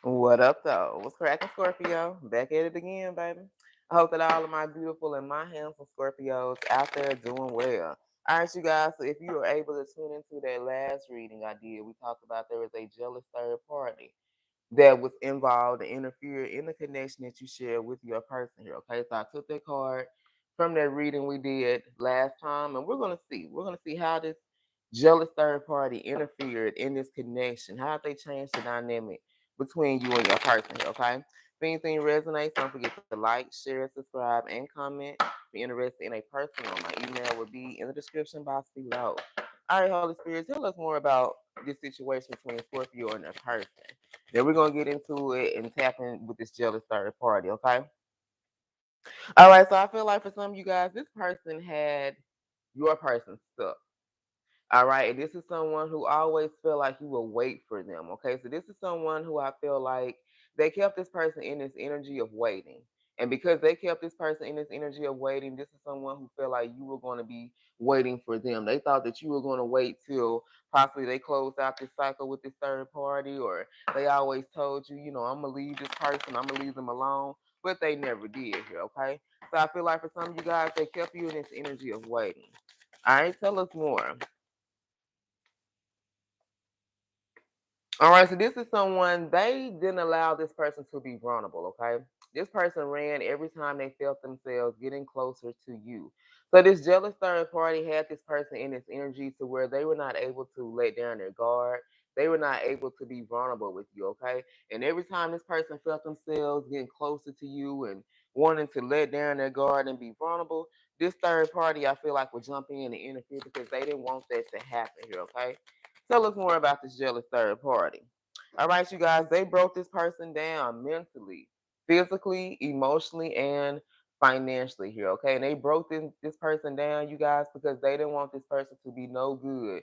What up, though? What's cracking, Scorpio? Back at it again, baby. I hope that all of my beautiful and my handsome Scorpios out there doing well. All right, you guys. So if you were able to tune into that last reading I did, we talked about there was a jealous third party that was involved and interfered in the connection that you share with your person here. Okay, so I took that card from that reading we did last time, and we're gonna see how this jealous third party interfered in this connection. How they changed the dynamic between you and your person here. Okay, if anything resonates, don't forget to like, share, subscribe, and comment. If you're interested in a personal, my email will be in the description box below. All right, Holy Spirit, tell us more about this situation between Scorpio and their person. Then we're gonna get into it and tap in with this jealous third party, okay? All right, so I feel like for some of you guys, this person had your person stuck. All right, and this is someone who always feel like you will wait for them. Okay, so this is someone who I feel like they kept this person in this energy of waiting. And because they kept this person in this energy of waiting, this is someone who felt like you were going to be waiting for them. They thought that you were going to wait till possibly they closed out this cycle with this third party, or they always told you, I'm going to leave this person, I'm going to leave them alone. But they never did here, okay? So I feel like for some of you guys, they kept you in this energy of waiting. All right, tell us more. All right, so this is someone they didn't allow this person to be vulnerable, okay? This person ran every time they felt themselves getting closer to you. So this jealous third party had this person in this energy to where they were not able to let down their guard. They were not able to be vulnerable with you, okay? And every time this person felt themselves getting closer to you and wanting to let down their guard and be vulnerable, this third party I feel like would jump in and interfere because they didn't want that to happen here, okay? Tell us more about this jealous third party. All right, you guys, they broke this person down mentally, physically, emotionally, and financially here, okay? And they broke this person down, you guys, because they didn't want this person to be no good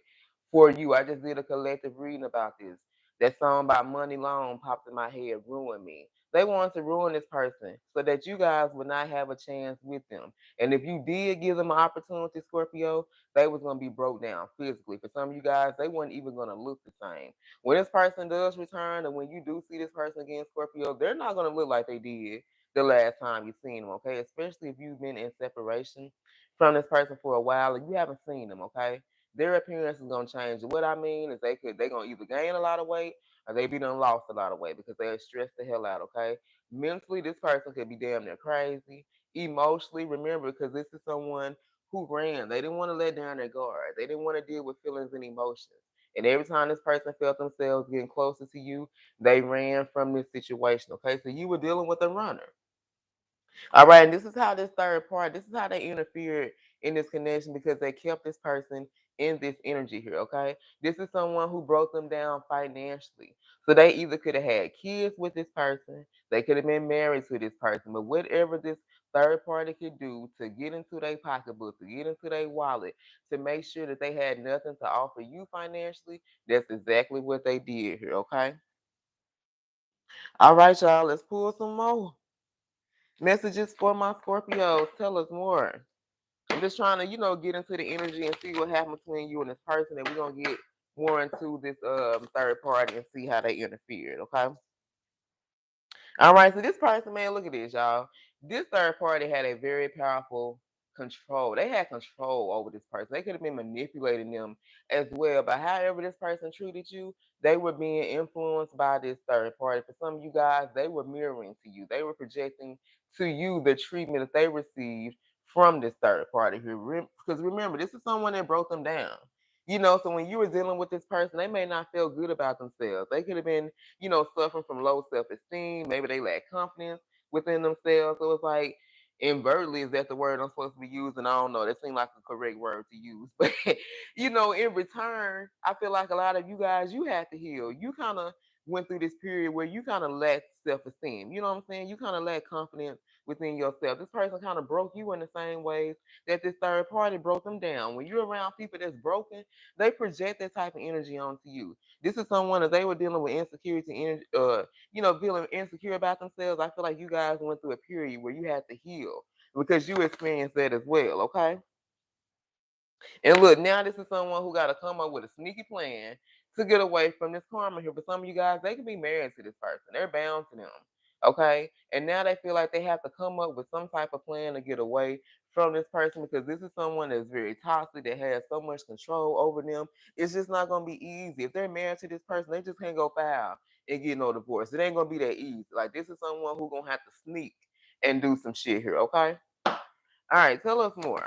for you. I just did a collective reading about this. That song by Money Long popped in my head, Ruin Me. They wanted to ruin this person so that you guys would not have a chance with them. And if you did give them an opportunity, Scorpio, they was gonna be broke down physically. For some of you guys, they weren't even gonna look the same. When this person does return, and when you do see this person again, Scorpio, they're not gonna look like they did the last time you seen them, okay? Especially if you've been in separation from this person for a while and you haven't seen them, okay? Their appearance is gonna change. What I mean is they gonna either gain a lot of weight or they be done lost a lot of weight because they're stressed the hell out, okay? Mentally, this person could be damn near crazy. Emotionally, remember, because this is someone who ran. They didn't want to let down their guard. They didn't want to deal with feelings and emotions. And every time this person felt themselves getting closer to you, they ran from this situation. Okay, so you were dealing with a runner. All right, and this is how this third part, this is how they interfered in this connection because they kept this person in this energy here, okay? This is someone who broke them down financially. So they either could have had kids with this person, they could have been married to this person, but whatever this third party could do to get into their pocketbook, to get into their wallet, to make sure that they had nothing to offer you financially, that's exactly what they did here, okay? All right, y'all, let's pull some more messages for my Scorpios. Tell us more. I'm just trying to, get into the energy and see what happened between you and this person, and we're gonna get more into this third party and see how they interfered. Okay. All right. So this person, man, look at this, y'all. This third party had a very powerful control. They had control over this person. They could have been manipulating them as well. But however this person treated you, they were being influenced by this third party. For some of you guys, they were mirroring to you. They were projecting to you the treatment that they received from this third party here. Because remember, this is someone that broke them down. So when you were dealing with this person, they may not feel good about themselves. They could have been, suffering from low self-esteem. Maybe they lack confidence within themselves. So it's like invertly, is that the word I'm supposed to be using? I don't know. That seemed like a correct word to use. But in return, I feel like a lot of you guys, you had to heal. You kind of went through this period where you kind of lacked self-esteem. You know what I'm saying? You kind of lacked confidence within yourself. This person kind of broke you in the same ways that this third party broke them down. When you're around people that's broken, they project that type of energy onto you. This is someone that they were dealing with insecurity, feeling insecure about themselves. I feel like you guys went through a period where you had to heal because you experienced that as well, okay? And look, now this is someone who got to come up with a sneaky plan to get away from this karma here. But some of you guys, they could be married to this person. They're bound to them. Okay. And now they feel like they have to come up with some type of plan to get away from this person because this is someone that's very toxic, that has so much control over them. It's just not gonna be easy. If they're married to this person, they just can't go file and get no divorce. It ain't gonna be that easy. Like this is someone who gonna have to sneak and do some shit here, okay? All right, tell us more.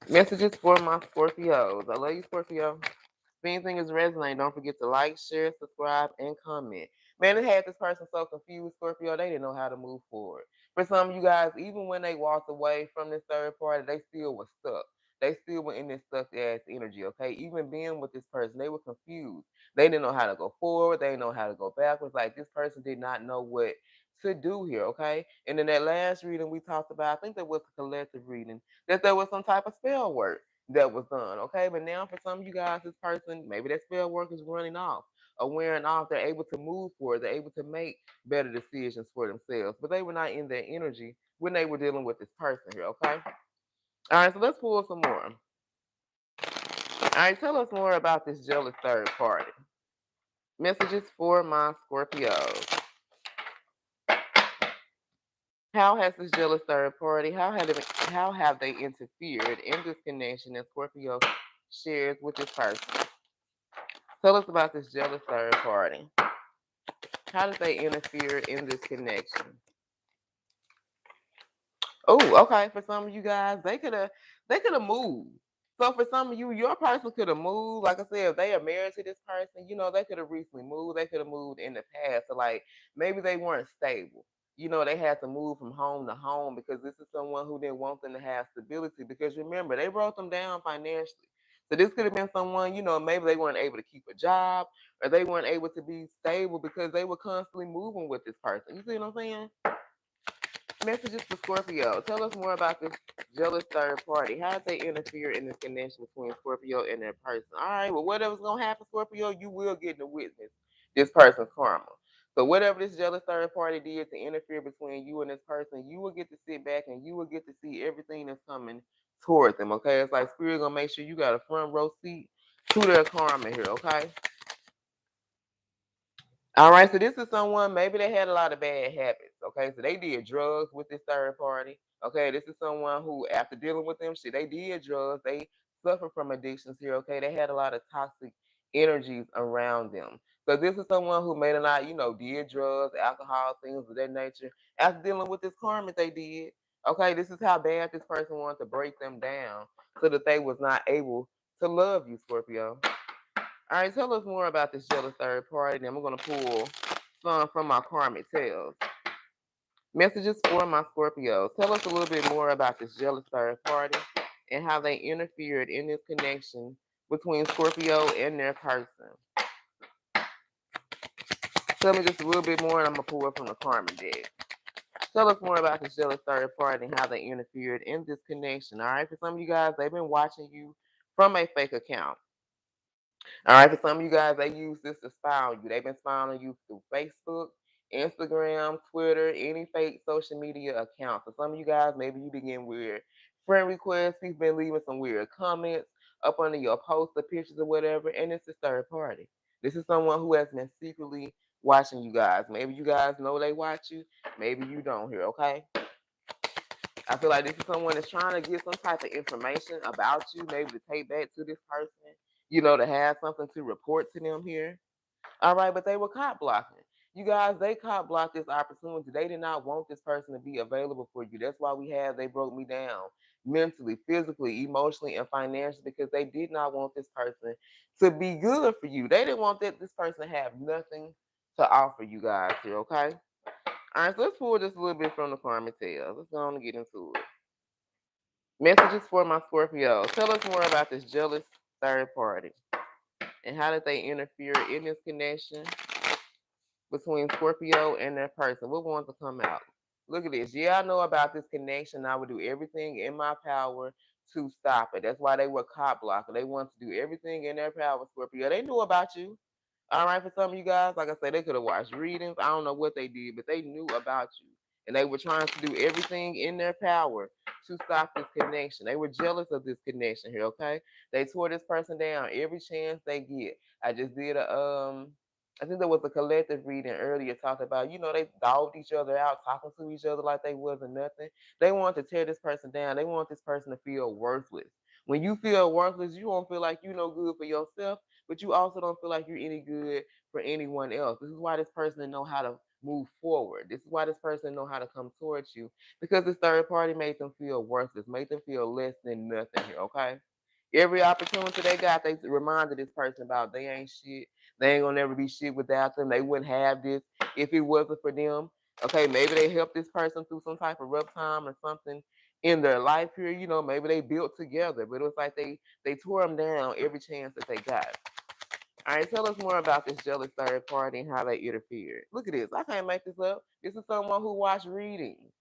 Messages for my Scorpios. I love you, Scorpio. If anything is resonating, don't forget to like, share, subscribe, and comment. Man, it had this person so confused, Scorpio, they didn't know how to move forward. For some of you guys, even when they walked away from this third party, they still were stuck. They still were in this stuck ass energy, okay? Even being with this person, they were confused. They didn't know how to go forward. They didn't know how to go backwards. Like this person did not know what to do here, okay? And in that last reading we talked about, I think that was a collective reading, that there was some type of spell work that was done. Okay, but now for some of you guys, this person, maybe that spell work is running off or wearing off. They're able to move forward. They're able to make better decisions for themselves. But they were not in their energy when they were dealing with this person here. Okay. All right, so let's pull some more. All right, tell us more about this jealous third party. Messages for my Scorpios. How has this jealous third party, how have they interfered in this connection that Scorpio shares with this person? Tell us about this jealous third party. How did they interfere in this connection? Oh, okay. For some of you guys, they could have moved. So for some of you, your person could have moved. Like I said, if they are married to this person, they could have recently moved. They could have moved in the past. So like maybe they weren't stable. They had to move from home to home because this is someone who didn't want them to have stability. Because remember, they wrote them down financially. So this could have been someone, maybe they weren't able to keep a job or they weren't able to be stable because they were constantly moving with this person. You see what I'm saying? Messages for Scorpio. Tell us more about this jealous third party. How did they interfere in this connection between Scorpio and their person? All right, well, whatever's going to happen, Scorpio, you will get to witness this person's karma. So, whatever this jealous third party did to interfere between you and this person, you will get to sit back and you will get to see everything that's coming toward them, okay? It's like Spirit going to make sure you got a front row seat to their karma here, okay? All right, so this is someone, maybe they had a lot of bad habits. Okay, so they did drugs with this third party. Okay, this is someone who, after dealing with them, shit, they did drugs. They suffer from addictions here. Okay, they had a lot of toxic energies around them. So this is someone who made a lot, did drugs, alcohol, things of that nature. After dealing with this karma they did. Okay, this is how bad this person wanted to break them down so that they was not able to love you, Scorpio. All right, tell us more about this jealous third party. Then we're going to pull some from my karmic tales. Messages for my Scorpios. Tell us a little bit more about this jealous third party and how they interfered in this connection between Scorpio and their person. Tell me just a little bit more, and I'm going to pull it from the karmic deck. Tell us more about this jealous third party and how they interfered in this connection. All right, for some of you guys, they've been watching you from a fake account. All right, for some of you guys, they use this to spy on you. They've been spying on you through Facebook, Instagram, Twitter, any fake social media accounts. For some of you guys, maybe you begin weird friend requests. People been leaving some weird comments up under your posts or pictures or whatever, and it's a third party. This is someone who has been secretly watching you guys. Maybe you guys know they watch you. Maybe you don't here, okay? I feel like this is someone that's trying to get some type of information about you, maybe to take back to this person, to have something to report to them here. All right, but they were cop blocking. You guys, they cop blocked this opportunity. They did not want this person to be available for you. That's why they broke me down mentally, physically, emotionally, and financially because they did not want this person to be good for you. They didn't want this person to have nothing to offer you guys here, okay? All right, so let's pull just a little bit from the karmic tales. Let's go on and get into it. Messages for my Scorpio. Tell us more about this jealous third party and how did they interfere in this connection between Scorpio and their person. What wants to come out? Look at this. Yeah, I know about this connection. I would do everything in my power to stop it. That's why they were cop blocker. They want to do everything in their power, Scorpio. They knew about you. All right, for some of you guys, like I said, they could have watched readings. I don't know what they did, but they knew about you. And they were trying to do everything in their power to stop this connection. They were jealous of this connection here, okay? They tore this person down every chance they get. I just did a I think there was a collective reading earlier talking about, they dogged each other out, talking to each other like they wasn't nothing. They wanted to tear this person down. They want this person to feel worthless. When you feel worthless, you don't feel like you no good for yourself, but you also don't feel like you're any good for anyone else. This is why this person know how to move forward. This is why this person know how to come towards you, because this third party made them feel worthless, made them feel less than nothing here, okay? Every opportunity they got, they reminded this person about they ain't shit. They ain't gonna never be shit without them. They wouldn't have this if it wasn't for them. Okay, maybe they helped this person through some type of rough time or something in their life here. Maybe they built together, but it was like they tore them down every chance that they got. All right, tell us more about this jealous third party and how they interfered. Look at this. I can't make this up. This is someone who watched readings.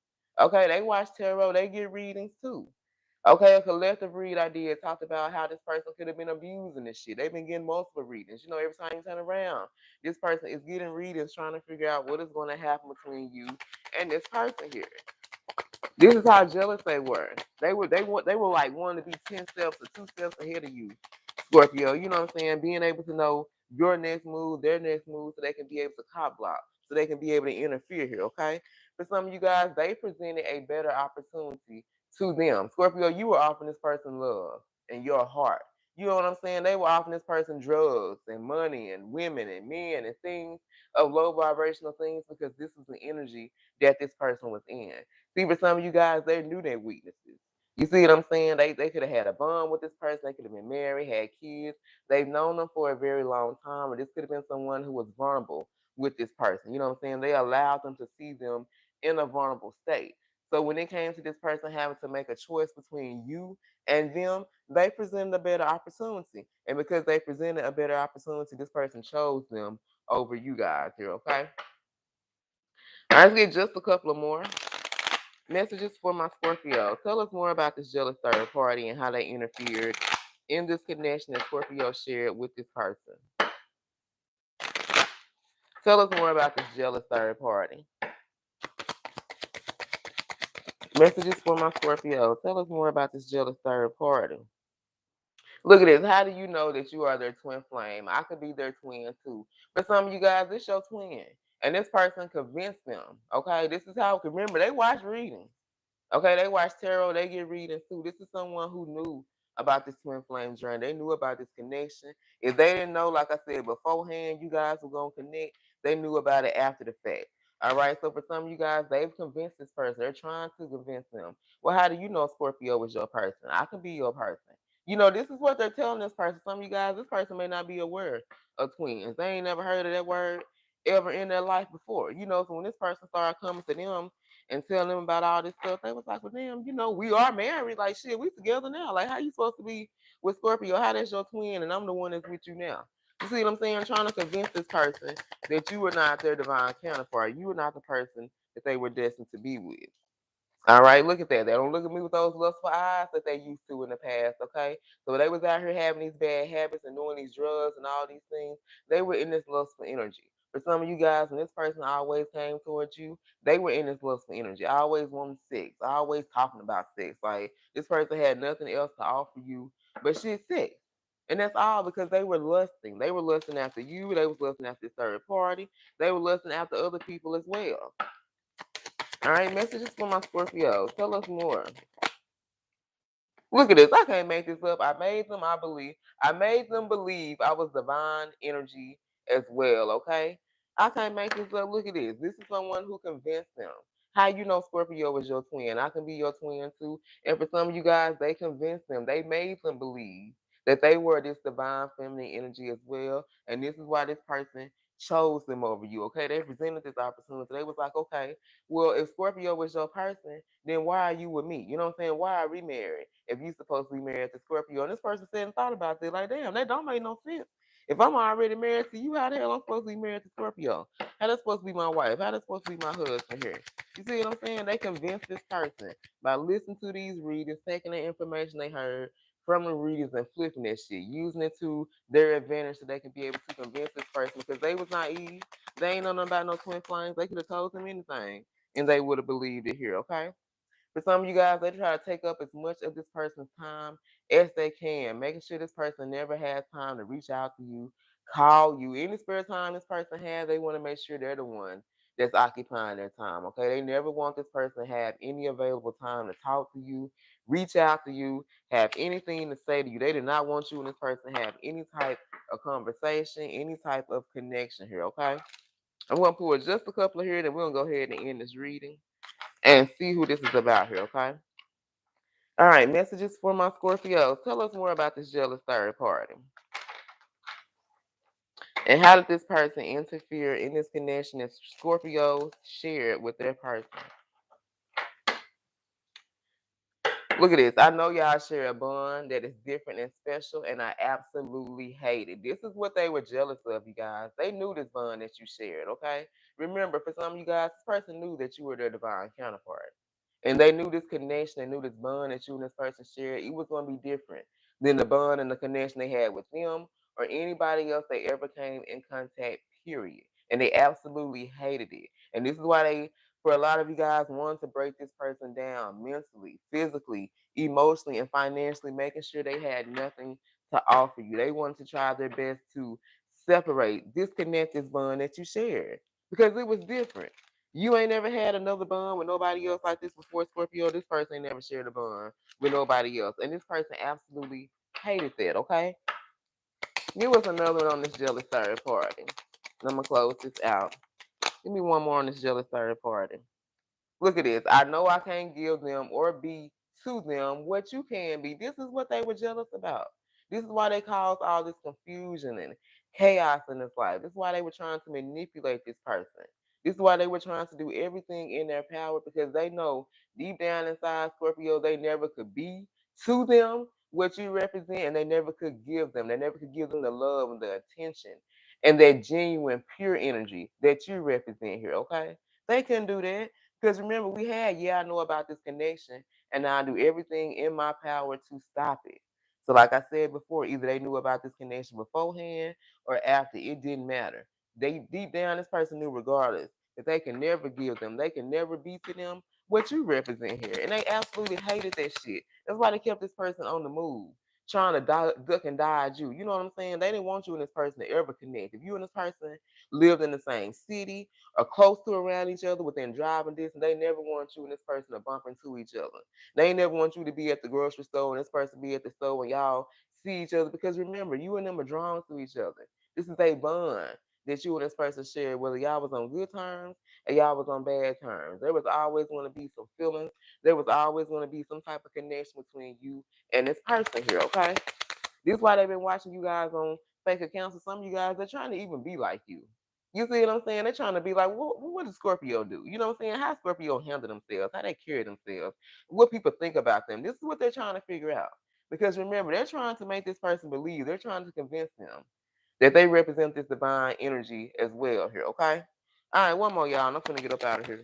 Okay, they watch tarot. They get readings too. Okay, a collective read I did talked about how this person could have been abusing this shit. They've been getting multiple readings. Every time you turn around, this person is getting readings trying to figure out what is going to happen between you and this person here. This is how jealous they were. They were like wanting to be 10 steps or 2 steps ahead of you, Scorpio. You know what I'm saying? Being able to know your next move, their next move, so they can be able to cop block, so they can be able to interfere here, okay? For some of you guys, they presented a better opportunity to them. Scorpio, you were offering this person love and your heart. You know what I'm saying? They were offering this person drugs and money and women and men and things of low vibrational things, because this was the energy that this person was in. See, for some of you guys, they knew their weaknesses. You see what I'm saying? They could have had a bond with this person. They could have been married, had kids. They've known them for a very long time, or this could have been someone who was vulnerable with this person. You know what I'm saying? They allowed them to see them in a vulnerable state. So when it came to this person having to make a choice between you and them, they presented a better opportunity. And because they presented a better opportunity, this person chose them over you guys here, okay? All right, let's get just a couple of more. Messages for my Scorpio. Tell us more about this jealous third party and how they interfered in this connection that Scorpio shared with this person. Tell us more about this jealous third party. Messages for my Scorpio. Tell us more about this jealous third party. Look at this. How do you know that you are their twin flame? I could be their twin too. For some of you guys, this your twin. And this person convinced them. Okay, this is how, remember, they watch readings. Okay, they watch tarot, they get readings too. This is someone who knew about this twin flame journey. They knew about this connection. If they didn't know, like I said beforehand, you guys were gonna connect, they knew about it after the fact. All right, so for some of you guys, they've convinced this person. They're trying to convince them. Well, how do you know Scorpio was your person? I can be your person. This is what they're telling this person. Some of you guys, this person may not be aware of twins. They ain't never heard of that word ever in their life before. So when this person started coming to them and telling them about all this stuff, they was like, well, damn, we are married. Like, shit, we together now. Like, how you supposed to be with Scorpio? How that's your twin and I'm the one that's with you now? You see what I'm saying? Trying to convince this person that you were not their divine counterpart. You were not the person that they were destined to be with. All right, look at that. They don't look at me with those lustful eyes that they used to in the past, okay? So they was out here having these bad habits and doing these drugs and all these things. They were in this lustful energy. For some of you guys, when this person always came towards you, they were in this lustful energy. Always wanting sex, always talking about sex. Like, this person had nothing else to offer you but shit, sex. And that's all because they were lusting. They were lusting after you. They was lusting after this third party. They were lusting after other people as well. All right, messages for my Scorpio. Tell us more. Look at this. I can't make this up. I made them believe I was divine energy as well, okay? I can't make this up. Look at this. This is someone who convinced them. How you know Scorpio was your twin? I can be your twin too. And for some of you guys, they convinced them. They made them believe that they were this divine feminine energy as well. And this is why this person chose them over you, okay? They presented this opportunity. They was like, okay, well, if Scorpio was your person, then why are you with me? You know what I'm saying? Why are we married if you supposed to be married to Scorpio? And this person said and thought about it, like, damn, that don't make no sense. If I'm already married to you, how the hell I'm supposed to be married to Scorpio? How that's supposed to be my wife? How that's supposed to be my husband here? You see what I'm saying? They convinced this person by listening to these readings, taking the information they heard from the readings and flipping that shit, using it to their advantage so they can be able to convince this person because they was naive. They ain't know nothing about no twin flames. They could have told them anything. and they would have believed it here, okay? For some of you guys, they try to take up as much of this person's time as they can, making sure this person never has time to reach out to you, call you. Any spare time this person has, they want to make sure they're the one that's occupying their time. Okay, they never want this person to have any available time to talk to you, reach out to you, have anything to say to you. They do not want you and this person to have any type of conversation, any type of connection here. Okay, I'm gonna pull just a couple of here, then we're gonna go ahead and end this reading and see who this is about here, okay? All right, messages for my Scorpios. Tell us more about this jealous third party. And how did this person interfere in this connection that Scorpios shared with their person? Look at this. I know y'all share a bond that is different and special, and I absolutely hate it. This is what they were jealous of, you guys. They knew this bond that you shared, okay? Remember, for some of you guys, this person knew that you were their divine counterpart. And they knew this connection, they knew this bond that you and this person shared. It was going to be different than the bond and the connection they had with them or anybody else they ever came in contact, period. And they absolutely hated it. And this is why they, for a lot of you guys, wanted to break this person down mentally, physically, emotionally, and financially, making sure they had nothing to offer you. They wanted to try their best to separate, disconnect this bond that you shared because it was different. You ain't never had another bond with nobody else like this before, Scorpio. This person ain't never shared a bond with nobody else. And this person absolutely hated that, okay? Give us another one on this jealous third party. I'm going to close this out. Give me one more on this jealous third party. Look at this. I know I can't give them or be to them what you can be. This is what they were jealous about. This is why they caused all this confusion and chaos in this life. This is why they were trying to manipulate this person. This is why they were trying to do everything in their power because they know deep down inside Scorpio, they never could be to them what you represent and they never could give them. They never could give them the love and the attention and that genuine, pure energy that you represent here, okay? They couldn't do that. Because remember, we had, yeah, I know about this connection, and I do everything in my power to stop it. So, like I said before, either they knew about this connection beforehand or after. It didn't matter. They deep down, this person knew regardless that they can never give them, they can never be to them what you represent here, and they absolutely hated that shit. That's why they kept this person on the move, trying to duck and dodge you. You know what I'm saying? They didn't want you and this person to ever connect. If you and this person lived in the same city or close to around each other within driving distance, they never want you and this person to bump into each other. They never want you to be at the grocery store and this person be at the store when y'all see each other because remember, you and them are drawn to each other. This is a bond that you and this person share, whether y'all was on good terms or y'all was on bad terms. There was always going to be some feelings. There was always going to be some type of connection between you and this person here, okay? This is why they've been watching you guys on fake accounts. And some of you guys, they're trying to even be like you. You see what I'm saying? They're trying to be like, what does Scorpio do? You know what I'm saying? How Scorpio handle themselves, how they carry themselves, what people think about them. This is what they're trying to figure out. Because remember, they're trying to make this person believe, they're trying to convince them that they represent this divine energy as well here, okay? All right, one more, y'all, and I'm gonna get up out of here.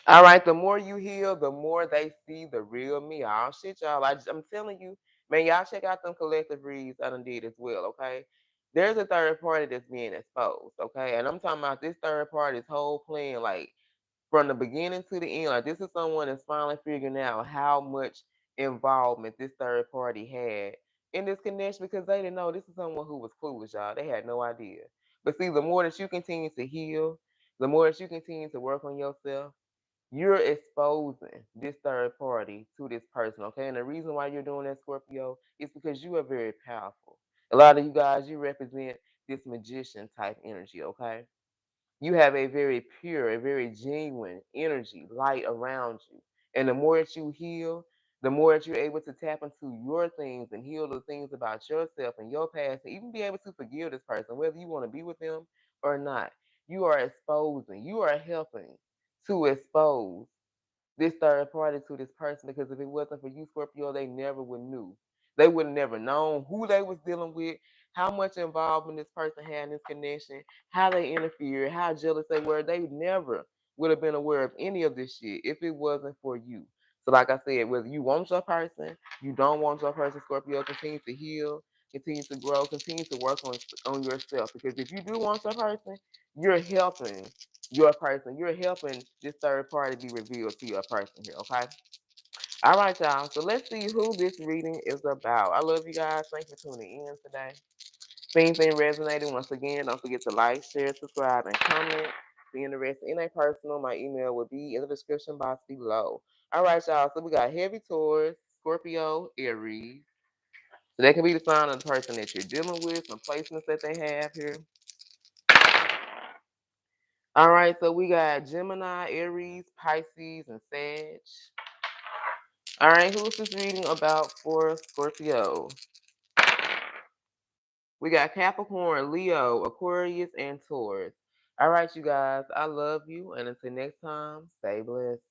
All right, the more you heal, the more they see the real me. Oh shit, y'all. I'm telling you, man, y'all check out them collective reads I done did as well, okay? There's a third party that's being exposed, okay? And I'm talking about this third party's whole plan, like from the beginning to the end. Like this is someone that's finally figuring out how much involvement this third party had in this connection because they didn't know this is someone who was clueless, y'all. They had no idea. But see, the more that you continue to heal, the more that you continue to work on yourself, you're exposing this third party to this person, okay? And the reason why you're doing that, Scorpio, is because you are very powerful. A lot of you guys, you represent this magician type energy, okay? You have a very pure, a very genuine energy, light around you. And the more that you heal, the more that you're able to tap into your things and heal the things about yourself and your past, and even be able to forgive this person, whether you want to be with them or not. You are exposing, you are helping to expose this third party to this person because if it wasn't for you, Scorpio, they never would knew. They would have never known who they was dealing with, how much involvement this person had in this connection, how they interfered, how jealous they were. They never would have been aware of any of this shit if it wasn't for you. So like I said, whether you want your person, you don't want your person, Scorpio, continue to heal. continue to grow, continue to work on yourself. Because if you do want your person, you're helping your person. You're helping this third party be revealed to your person here, okay? All right, y'all. So let's see who this reading is about. I love you guys. Thanks for tuning in today. If anything resonated, once again, don't forget to like, share, subscribe, and comment. If you're interested in a personal, my email will be in the description box below. All right, y'all. So we got heavy Taurus, Scorpio, Aries. So that can be the sign of the person that you're dealing with, some placements that they have here. All right, so we got Gemini, Aries, Pisces, and Sag. All right, who's this reading about for Scorpio? We got Capricorn, Leo, Aquarius, and Taurus. All right, you guys, I love you. And until next time, stay blessed.